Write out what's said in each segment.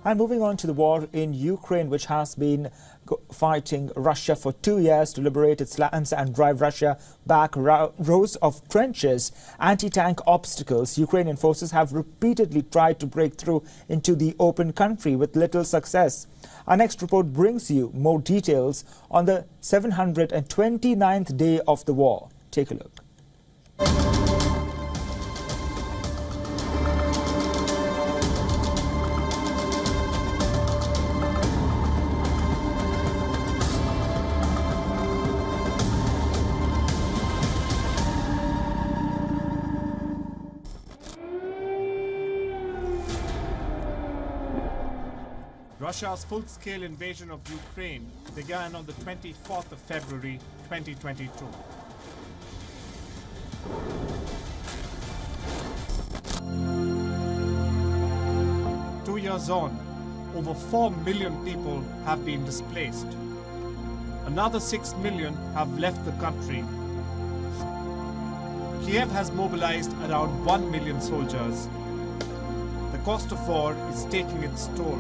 And moving on to the war in Ukraine, which has been fighting Russia for 2 years to liberate its lands and drive Russia back rows of trenches, anti-tank obstacles. Ukrainian forces have repeatedly tried to break through into the open country with little success. Our next report brings you more details on the 729th day of the war. Take a look. Russia's full-scale invasion of Ukraine began on the 24th of February 2022. Two years on, over 4 million people have been displaced. Another 6 million have left the country. Kyiv has mobilized around 1 million soldiers. The cost of war is taking its toll.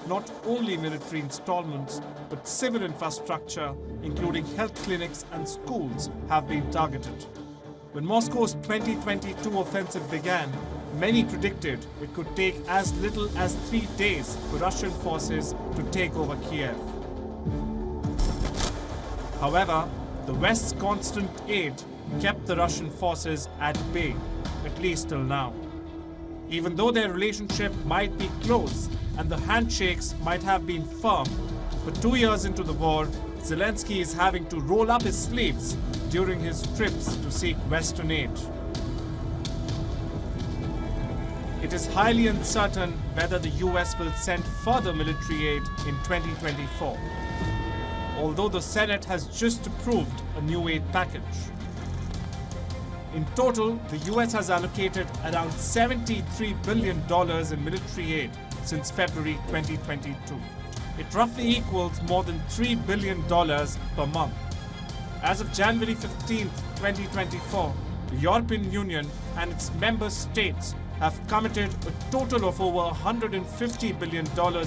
Not only military installments, but civil infrastructure, including health clinics and schools, have been targeted. When Moscow's 2022 offensive began, many predicted it could take as little as 3 days for Russian forces to take over Kyiv. However, the West's constant aid kept the Russian forces at bay, at least till now. Even though their relationship might be close and the handshakes might have been firm, but 2 years into the war, Zelensky is having to roll up his sleeves during his trips to seek Western aid. It is highly uncertain whether the US will send further military aid in 2024, although the Senate has just approved a new aid package. In total, the US has allocated around $73 billion in military aid since February 2022. It roughly equals more than $3 billion per month. As of January 15, 2024, the European Union and its member states have committed a total of over $150 billion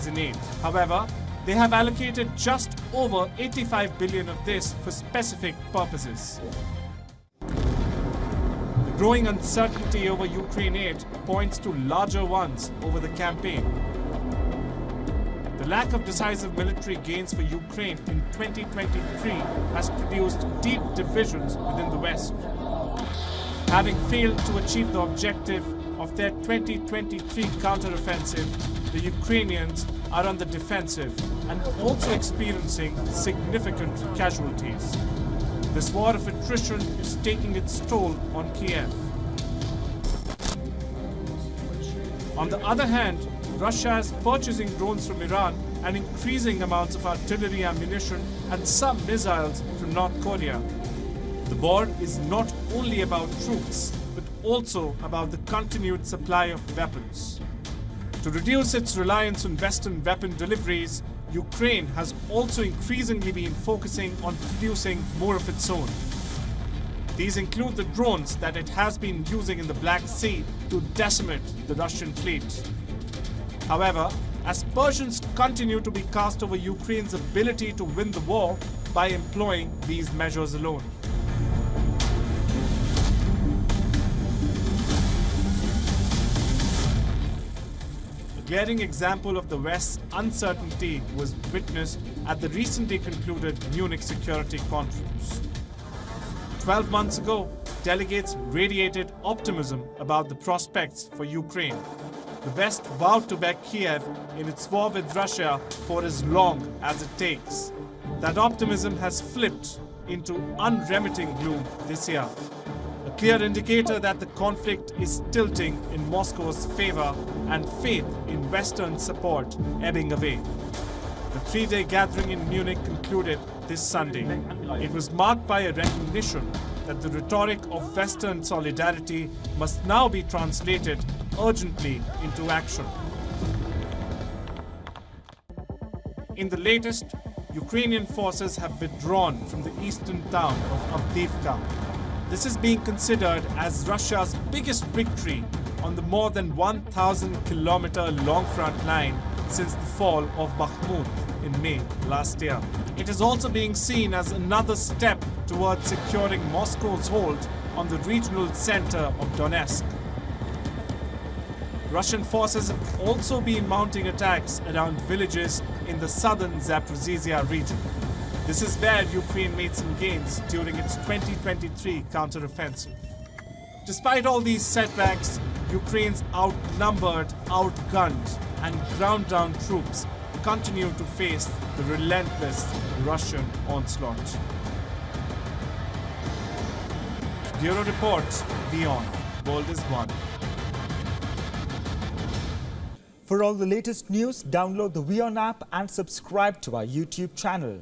in aid. However, they have allocated just over $85 billion of this for specific purposes. The growing uncertainty over Ukraine aid points to larger ones over the campaign. The lack of decisive military gains for Ukraine in 2023 has produced deep divisions within the West. Having failed to achieve the objective of their 2023 counteroffensive, the Ukrainians are on the defensive and also experiencing significant casualties. This war of attrition is taking its toll on Kyiv. On the other hand, Russia is purchasing drones from Iran and increasing amounts of artillery ammunition and some missiles from North Korea. The war is not only about troops, but also about the continued supply of weapons. To reduce its reliance on Western weapon deliveries, Ukraine has also increasingly been focusing on producing more of its own. These include the drones that it has been using in the Black Sea to decimate the Russian fleet. However, as Persians continue to be cast over Ukraine's ability to win the war by employing these measures alone. A glaring example of the West's uncertainty was witnessed at the recently concluded Munich Security Conference. 12 months ago, delegates radiated optimism about the prospects for Ukraine. The West vowed to back Kyiv in its war with Russia for as long as it takes. That optimism has flipped into unremitting gloom this year. A clear indicator that the conflict is tilting in Moscow's favor and faith in Western support ebbing away. The 3-day gathering in Munich concluded this Sunday. It was marked by a recognition that the rhetoric of Western solidarity must now be translated urgently into action. In the latest, Ukrainian forces have withdrawn from the eastern town of Avdiivka. This is being considered as Russia's biggest victory on the more than 1,000-kilometer long front line since the fall of Bakhmut in May last year. It is also being seen as another step towards securing Moscow's hold on the regional center of Donetsk. Russian forces have also been mounting attacks around villages in the southern Zaporizhzhia region. This is where Ukraine made some gains during its 2023 counteroffensive. Despite all these setbacks, Ukraine's outnumbered, outgunned, and ground-down troops continue to face the relentless Russian onslaught. Bureau Report, WION World is One. For all the latest news, download the WION app and subscribe to our YouTube channel.